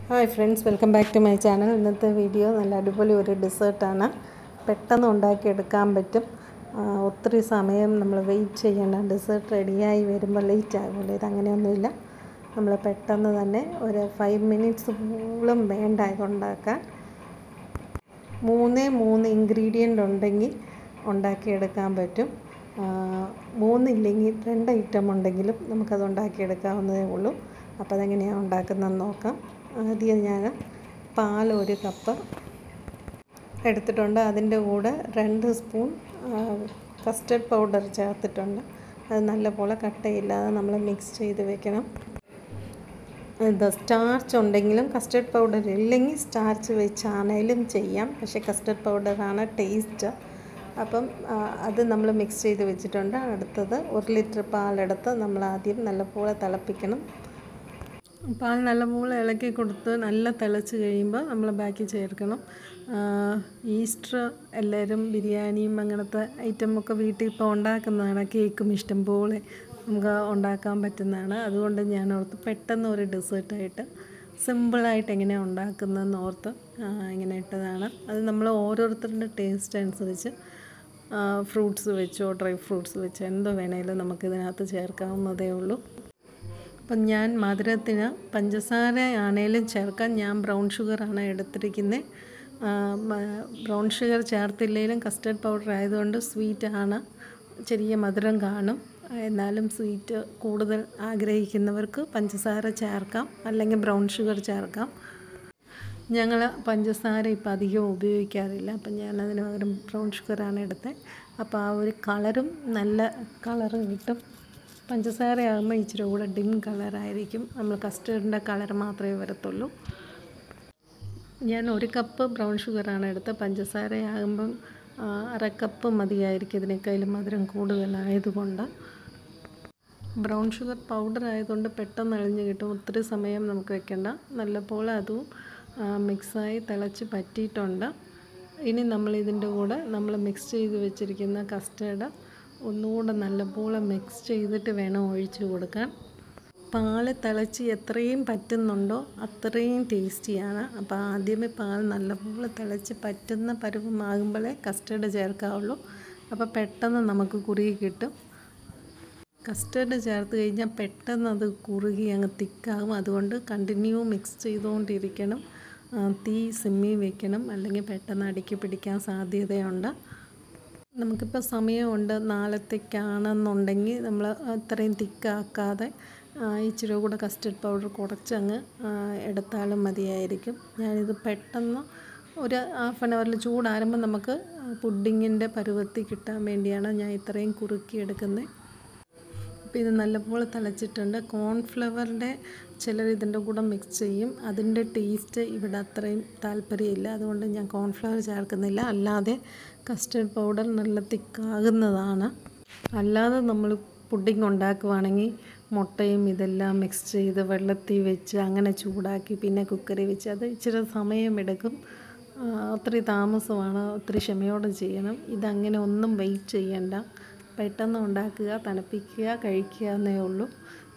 Hi friends, welcome back to my channel. ഇന്നത്തെ video നല്ല അടിപൊളി ഒരു ഡെസേർട്ടാണ്. പെട്ടെന്ന് ഉണ്ടാക്കിയെടുക്കാൻ പറ്റും. ഒത്തിരി സമയം നമ്മൾ വെയിറ്റ് ചെയ്യേണ്ട. ഡെസേർട്ട് റെഡിയായി വരുമ്പോൾ ലേറ്റ് ആകുമല്ലോ. ഇതങ്ങനെയൊന്നുമില്ല. നമ്മൾ പെട്ടെന്ന് തന്നെ ഒരു 5 മിനിറ്റ്സ് പോലും വേണ്ട ഇതുണ്ടാക്കാൻ. 3 ഇൻഗ്രീഡിയൻ്റ് ഉണ്ടെങ്കിൽ ഉണ്ടാക്കിയെടുക്കാൻ പറ്റും. 3 ഇല്ലെങ്കിൽ 2 ഐറ്റം ഉണ്ടെങ്കിലും നമുക്കത് ഉണ്ടാക്കിയെടുക്കാവുന്നതേ ഉള്ളൂ. അപ്പോൾ അതെങ്ങനെയാണ് ഉണ്ടാക്കുന്നതെന്ന് നോക്കാം. ആദ്യം ഞാൻ പാൽ 1 കപ്പ് എടുത്തിട്ടുണ്ട്. അതിൻ്റെ കൂടെ 2 സ്പൂൺ കസ്റ്റർഡ് പൗഡർ ചേർത്തിട്ടുണ്ട്. അത് നല്ലപോലെ കട്ടയില്ലാതെ നമ്മൾ മിക്സ് ചെയ്ത് വെക്കണം. സ്റ്റാർച്ച് ഉണ്ടെങ്കിലും കസ്റ്റർഡ് പൗഡർ ഇല്ലെങ്കിൽ സ്റ്റാർച്ച് വെച്ചാണേലും ചെയ്യാം. പക്ഷേ കസ്റ്റർഡ് പൗഡറാണ് ടേസ്റ്റ്. അപ്പം അത് നമ്മൾ മിക്സ് ചെയ്ത് വെച്ചിട്ടുണ്ട്. അടുത്തത് 1 ലിറ്റർ പാലെടുത്ത് നമ്മൾ ആദ്യം നല്ലപോലെ തിളപ്പിക്കണം. പാൽ നല്ലപോലെ ഇളക്കി കൊടുത്ത് നല്ല തിളച്ച് കഴിയുമ്പോൾ നമ്മൾ ബാക്കി ചേർക്കണം. ഈസ്റ്റർ എല്ലാവരും ബിരിയാണിയും അങ്ങനത്തെ ഐറ്റമൊക്കെ വീട്ടിൽ ഇപ്പോൾ ഉണ്ടാക്കുന്നതാണ്. കേക്കും ഇഷ്ടം പോലെ നമുക്ക് ഉണ്ടാക്കാൻ പറ്റുന്നതാണ്. അതുകൊണ്ട് ഞാൻ ഓർത്ത് പെട്ടെന്ന് ഒരു ഡെസേർട്ടായിട്ട് സിമ്പിളായിട്ട് എങ്ങനെയാണ് ഉണ്ടാക്കുന്നതെന്ന് ഓർത്ത് ഇങ്ങനെ ഇട്ടതാണ്. അത് നമ്മൾ ഓരോരുത്തരുടെ ടേസ്റ്റ് അനുസരിച്ച് ഫ്രൂട്ട്സ് വെച്ചോ ഡ്രൈ ഫ്രൂട്ട്സ് വെച്ചോ എന്തോ വേണേലും നമുക്കിതിനകത്ത് ചേർക്കാവുന്നതേ ഉള്ളൂ. അപ്പം ഞാൻ മധുരത്തിന് പഞ്ചസാര ആണേലും ചേർക്കാൻ ഞാൻ ബ്രൗൺ ഷുഗറാണ് എടുത്തിരിക്കുന്നത്. ബ്രൗൺ ഷുഗർ ചേർത്തില്ലെങ്കിലും കസ്റ്റർഡ് പൗഡർ ആയതുകൊണ്ട് സ്വീറ്റാണ്, ചെറിയ മധുരം കാണും. എന്നാലും സ്വീറ്റ് കൂടുതൽ ആഗ്രഹിക്കുന്നവർക്ക് പഞ്ചസാര ചേർക്കാം, അല്ലെങ്കിൽ ബ്രൗൺ ഷുഗർ ചേർക്കാം. ഞങ്ങൾ പഞ്ചസാര ഇപ്പം അധികം ഉപയോഗിക്കാറില്ല. അപ്പം ഞാനതിന് പകരം ബ്രൗൺ ഷുഗറാണ് എടുത്തത്. അപ്പോൾ ആ ഒരു കളറും നല്ല കളറ് കിട്ടും. പഞ്ചസാര ആകുമ്പോൾ ഇച്ചിരി കൂടെ ഡിം കളറായിരിക്കും. നമ്മൾ കസ്റ്റേർഡിൻ്റെ കളർ മാത്രമേ വരത്തുള്ളൂ. ഞാൻ 1 കപ്പ് ബ്രൗൺ ഷുഗറാണ് എടുത്തത്. പഞ്ചസാര ആകുമ്പം 1/2 കപ്പ് മതിയായിരിക്കും. ഇതിനേക്കാളും മധുരം കൂടുതലായതുകൊണ്ട്. ബ്രൗൺ ഷുഗർ പൗഡർ ആയതുകൊണ്ട് പെട്ടെന്ന് അളിഞ്ഞ് കിട്ടും. ഒത്തിരി സമയം നമുക്ക് വെക്കേണ്ട. നല്ലപോലെ അതും മിക്സായി തിളച്ച് പറ്റിയിട്ടുണ്ട്. ഇനി നമ്മളിതിൻ്റെ കൂടെ നമ്മൾ മിക്സ് ചെയ്ത് വെച്ചിരിക്കുന്ന കസ്റ്റേർഡ് ഒന്നുകൂടെ നല്ലപോലെ മിക്സ് ചെയ്തിട്ട് വേണം ഒഴിച്ച് കൊടുക്കാൻ. പാൽ തിളച്ച് എത്രയും പറ്റുന്നുണ്ടോ അത്രയും ടേസ്റ്റിയാണ്. അപ്പോൾ ആദ്യമേ പാൽ നല്ലപോലെ തിളച്ച് പറ്റുന്ന പരുവമാകുമ്പോഴേ കസ്റ്റേർഡ് ചേർക്കാവുള്ളൂ. അപ്പോൾ പെട്ടെന്ന് നമുക്ക് കുറുകി കിട്ടും. കസ്റ്റേർഡ് ചേർത്ത് കഴിഞ്ഞാൽ പെട്ടെന്ന് അത് കുറുകി അങ്ങ് തിക്കാകും. അതുകൊണ്ട് കണ്ടിന്യൂ മിക്സ് ചെയ്തുകൊണ്ടിരിക്കണം. തീ സിമ്മി വെക്കണം, അല്ലെങ്കിൽ പെട്ടെന്ന് അടുക്കി പിടിക്കാൻ സാധ്യതയുണ്ട്. നമുക്കിപ്പോൾ സമയമുണ്ട്, നാളത്തേക്കാണെന്നുണ്ടെങ്കിൽ നമ്മൾ അത്രയും തിക്കാക്കാതെ ഇച്ചിരി കൂടെ കസ്റ്റർഡ് പൗഡർ കുറച്ചങ്ങ് എടുത്താലും മതിയായിരിക്കും. ഞാനിത് പെട്ടെന്ന് ഒരു ½ അവറിൽ ചൂടാറുമ്പോൾ നമുക്ക് പുഡിങ്ങിൻ്റെ പരുവത്തിൽ കിട്ടാൻ വേണ്ടിയാണ് ഞാൻ ഇത്രയും കുറുക്കിയെടുക്കുന്നത്. അപ്പോൾ ഇത് നല്ലപോലെ തിളച്ചിട്ടുണ്ട്. കോൺഫ്ലവറിൻ്റെ ചിലർ ഇതിൻ്റെ കൂടെ മിക്സ് ചെയ്യും. അതിൻ്റെ ടേസ്റ്റ് ഇവിടെ അത്രയും താല്പര്യമില്ല. അതുകൊണ്ട് ഞാൻ കോൺഫ്ലവർ ചേർക്കുന്നില്ല. അല്ലാതെ കസ്റ്റർഡ് പൗഡർ നല്ല തിക്കാകുന്നതാണ്. അല്ലാതെ നമ്മൾ പുഡിംഗ് ഉണ്ടാക്കുവാണെങ്കിൽ മുട്ടയും ഇതെല്ലാം മിക്സ് ചെയ്ത് വെള്ളത്തിൽ വെച്ച് അങ്ങനെ ചൂടാക്കി പിന്നെ കുക്കറിൽ വെച്ച് അത് ഇച്ചിരി സമയമെടുക്കും. ഒത്തിരി താമസമാണ്. ഒത്തിരി ക്ഷമയോടെ ചെയ്യണം. ഇതങ്ങനെ ഒന്നും വെയിറ്റ് ചെയ്യണ്ട. പെട്ടെന്ന് ഉണ്ടാക്കുക, തണുപ്പിക്കുക, കഴിക്കുക എന്നേ ഉള്ളൂ.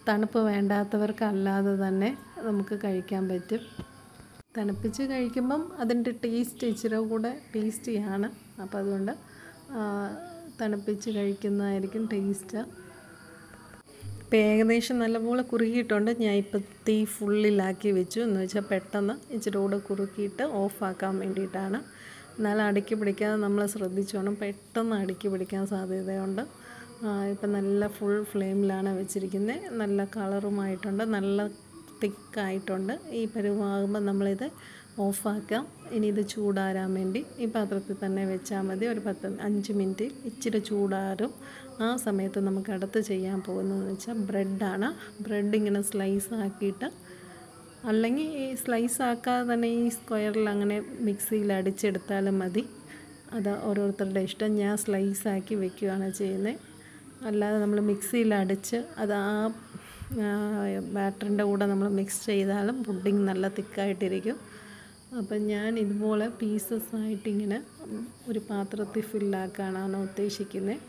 തണുപ്പ് വേണ്ടാത്തവർക്ക് അല്ലാതെ തന്നെ നമുക്ക് കഴിക്കാൻ പറ്റും. തണുപ്പിച്ച് കഴിക്കുമ്പം അതിൻ്റെ ടേസ്റ്റ് ഇച്ചിരി കൂടെ ടേസ്റ്റിയാണ്. അപ്പോൾ അതുകൊണ്ട് തണുപ്പിച്ച് കഴിക്കുന്നതായിരിക്കും ടേസ്റ്റ്. ഇപ്പോൾ ഏകദേശം നല്ലപോലെ കുറുകിയിട്ടുണ്ട്. ഞാൻ ഇപ്പോൾ തീ ഫുള്ളിലാക്കി വെച്ചു. എന്ന് വെച്ചാൽ പെട്ടെന്ന് ഇച്ചിരി കൂടെ കുറുക്കിയിട്ട് ഓഫാക്കാൻ വേണ്ടിയിട്ടാണ്. എന്നാൽ അടുക്കി പിടിക്കാതെ നമ്മൾ ശ്രദ്ധിച്ചോണം. പെട്ടെന്ന് അടുക്കി പിടിക്കാൻ സാധ്യതയുണ്ട്. ഇപ്പം നല്ല ഫുൾ ഫ്ലെയിമിലാണ് വെച്ചിരിക്കുന്നത്. നല്ല കളറുമായിട്ടുണ്ട്, നല്ല തിക്കായിട്ടുണ്ട്. ഈ പരുവമാകുമ്പോൾ നമ്മളിത് ഓഫാക്കാം. ഇനി ഇത് ചൂടാറാൻ വേണ്ടി ഈ പാത്രത്തിൽ തന്നെ വെച്ചാൽ മതി. ഒരു 5 മിനിറ്റ് ഇച്ചിരി ചൂടാറും. ആ സമയത്ത് നമുക്ക് അടുത്ത് ചെയ്യാൻ പോകുന്നതെന്ന് വെച്ചാൽ ബ്രെഡാണ്. ബ്രെഡ് ഇങ്ങനെ സ്ലൈസ് ആക്കിയിട്ട്, അല്ലെങ്കിൽ ഈ സ്ലൈസ് ആക്കാതെ തന്നെ ഈ സ്ക്വയറിൽ അങ്ങനെ മിക്സിയിൽ അടിച്ചെടുത്താലും മതി. അത് ഓരോരുത്തരുടെ ഇഷ്ടം. ഞാൻ സ്ലൈസ് ആക്കി വെക്കുകയാണ് ചെയ്യുന്നത്. അല്ലാതെ നമ്മൾ മിക്സിയിൽ അടിച്ച് അത് ആ ബാറ്ററിൻ്റെ കൂടെ നമ്മൾ മിക്സ് ചെയ്താലും പുഡിംഗ് നല്ല തിക്കായിട്ടിരിക്കും. അപ്പം ഞാൻ ഇതുപോലെ പീസസ് ആയിട്ടിങ്ങനെ ഒരു പാത്രത്തിൽ ഫില്ലാക്കാനാണ് ഉദ്ദേശിക്കുന്നത്.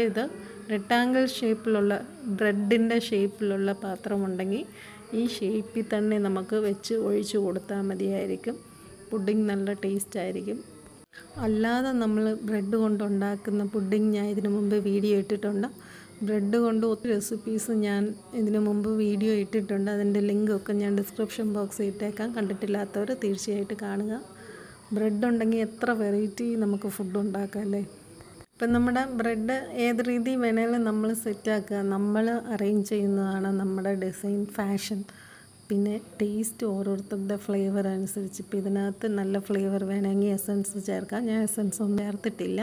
ഇത് റെക്ടാങ്കിൾ ഷേപ്പിലുള്ള ബ്രെഡിൻ്റെ ഷേപ്പിലുള്ള പാത്രമുണ്ടെങ്കിൽ ഈ ഷേപ്പിൽ തന്നെ നമുക്ക് വെച്ച് ഒഴിച്ച് കൊടുത്താൽ മതിയായിരിക്കും. പുഡിംഗ് നല്ല ടേസ്റ്റ് ആയിരിക്കും. അല്ലാതെ നമ്മൾ ബ്രെഡ് കൊണ്ടുണ്ടാക്കുന്ന പുഡിംഗ് ഞാൻ ഇതിനു മുമ്പ് വീഡിയോ ഇട്ടിട്ടുണ്ട്. ബ്രെഡ് കൊണ്ട് ഒത്തിരി റെസിപ്പീസ് ഞാൻ ഇതിനു മുമ്പ് വീഡിയോ ഇട്ടിട്ടുണ്ട്. അതിൻ്റെ ലിങ്കൊക്കെ ഞാൻ ഡിസ്ക്രിപ്ഷൻ ബോക്സിൽ ഇട്ടേക്കാം. കണ്ടിട്ടില്ലാത്തവർ തീർച്ചയായിട്ടും കാണുക. ബ്രെഡ് ഉണ്ടെങ്കിൽ എത്ര വെറൈറ്റി നമുക്ക് ഫുഡ് ഉണ്ടാക്കാം അല്ലേ. ഇപ്പം നമ്മുടെ ബ്രെഡ് ഏത് രീതി വേണേലും നമ്മൾ സെറ്റാക്കുക. നമ്മൾ അറേഞ്ച് ചെയ്യുന്നതാണ് നമ്മുടെ ഡിസൈൻ, ഫാഷൻ. പിന്നെ ടേസ്റ്റ് ഓരോരുത്തരുടെ ഫ്ലേവർ അനുസരിച്ച്. ഇപ്പോൾ ഇതിനകത്ത് നല്ല ഫ്ലേവർ വേണമെങ്കിൽ എസൻസ് ചേർക്കാം. ഞാൻ എസൻസ് ഒന്നും ചേർത്തിട്ടില്ല.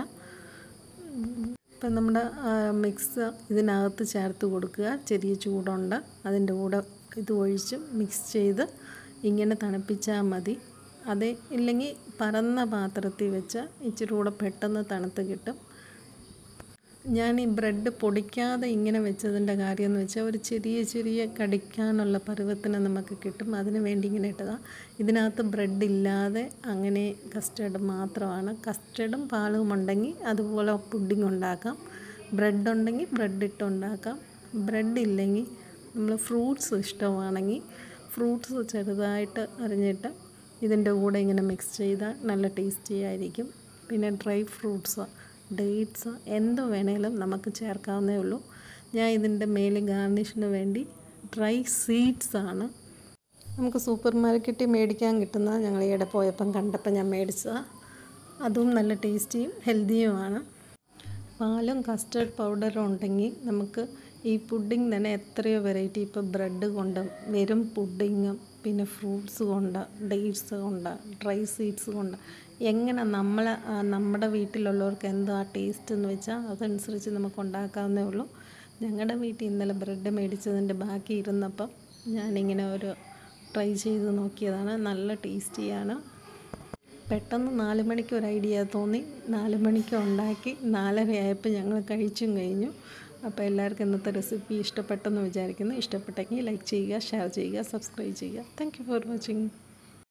ഇപ്പം നമ്മുടെ മിക്സ് ഇതിനകത്ത് ചേർത്ത് കൊടുക്കുക. ചെറിയ ചൂടുണ്ട്, അതിൻ്റെ കൂടെ ഇത് ഒഴിച്ച് മിക്സ് ചെയ്ത് ഇങ്ങനെ തണുപ്പിച്ചാൽ മതി. അതേ ഇല്ലെങ്കിൽ പരന്ന പാത്രത്തിൽ വെച്ചാൽ ഇച്ചിരി കൂടെ പെട്ടെന്ന് തണുത്ത് കിട്ടും. ഞാൻ ഈ ബ്രെഡ് പൊടിക്കാതെ ഇങ്ങനെ വെച്ചതിൻ്റെ കാര്യം എന്ന് വെച്ചാൽ ഒരു ചെറിയ കടിക്കാനുള്ള പരുവത്തിന് നമുക്ക് കിട്ടും. അതിന് വേണ്ടി ഇങ്ങനെ ഇട്ടതാണ്. ഇതിനകത്ത് ബ്രെഡ് ഇല്ലാതെ അങ്ങനെ കസ്റ്റർഡ് മാത്രമാണ്. കസ്റ്റർഡും പാലും ഉണ്ടെങ്കിൽ അതുപോലെ പുഡിംഗ് ഉണ്ടാക്കാം. ബ്രെഡ് ഉണ്ടെങ്കിൽ ബ്രെഡ് ഇട്ട് ഉണ്ടാക്കാം. ബ്രെഡ് ഇല്ലെങ്കിൽ നമ്മൾ ഫ്രൂട്ട്സ് ഇഷ്ടമാണെങ്കിൽ ഫ്രൂട്ട്സ് ചെറുതായിട്ട് അരിഞ്ഞിട്ട് ഇതിൻ്റെ കൂടെ ഇങ്ങനെ മിക്സ് ചെയ്താൽ നല്ല ടേസ്റ്റി ആയിരിക്കും. പിന്നെ ഡ്രൈ ഫ്രൂട്ട്സ്, ഡേറ്റ്സ് എന്തോ വേണേലും നമുക്ക് ചേർക്കാവുന്നേ ഉള്ളൂ. ഞാൻ ഇതിൻ്റെ മേലെ ഗാർണിഷിന് വേണ്ടി ഡ്രൈ സീഡ്സാണ് നമുക്ക് സൂപ്പർ മാർക്കറ്റിൽ മേടിക്കാൻ കിട്ടുന്നത്. ഞങ്ങൾ ഈയിടെ പോയപ്പം കണ്ടപ്പോൾ ഞാൻ മേടിച്ചതാണ്. അതും നല്ല ടേസ്റ്റിയും ഹെൽത്തിയുമാണ്. പാലും കസ്റ്റർഡ് പൗഡറും ഉണ്ടെങ്കിൽ നമുക്ക് ഈ പുഡിംഗ് തന്നെ എത്രയോ വെറൈറ്റി. ഇപ്പോൾ ബ്രെഡ് കൊണ്ട് വെറും പുഡിങ്ങും പിന്നെ ഫ്രൂട്ട്സ് കൊണ്ട്, ഡേറ്റ്സ് കൊണ്ട്, ഡ്രൈ സീഡ്സ് കൊണ്ട് എങ്ങനെ നമ്മുടെ വീട്ടിലുള്ളവർക്ക് എന്തോ ആ ടേസ്റ്റ് എന്ന് വെച്ചാൽ അതനുസരിച്ച് നമുക്ക് ഉണ്ടാക്കാവുന്നേ ഉള്ളൂ. ഞങ്ങളുടെ വീട്ടിൽ ഇന്നലെ ബ്രെഡ് മേടിച്ചതിൻ്റെ ബാക്കി ഇരുന്നപ്പം ഞാനിങ്ങനെ ഒരു ട്രൈ ചെയ്ത് നോക്കിയതാണ്. നല്ല ടേസ്റ്റിയാണ്. പെട്ടെന്ന് 4 മണിക്ക് ഒരു ഐഡിയ തോന്നി. 4 മണിക്ക് ഉണ്ടാക്കി 4:30 ആയപ്പോൾ ഞങ്ങൾ കഴിച്ചും കഴിഞ്ഞു. അപ്പോൾ എല്ലാവർക്കും ഇന്നത്തെ റെസിപ്പി ഇഷ്ടപ്പെട്ടെന്ന് വിചാരിക്കുന്നു. ഇഷ്ടപ്പെട്ടെങ്കിൽ ലൈക്ക് ചെയ്യുക, ഷെയർ ചെയ്യുക, സബ്സ്ക്രൈബ് ചെയ്യുക. Thank you for watching.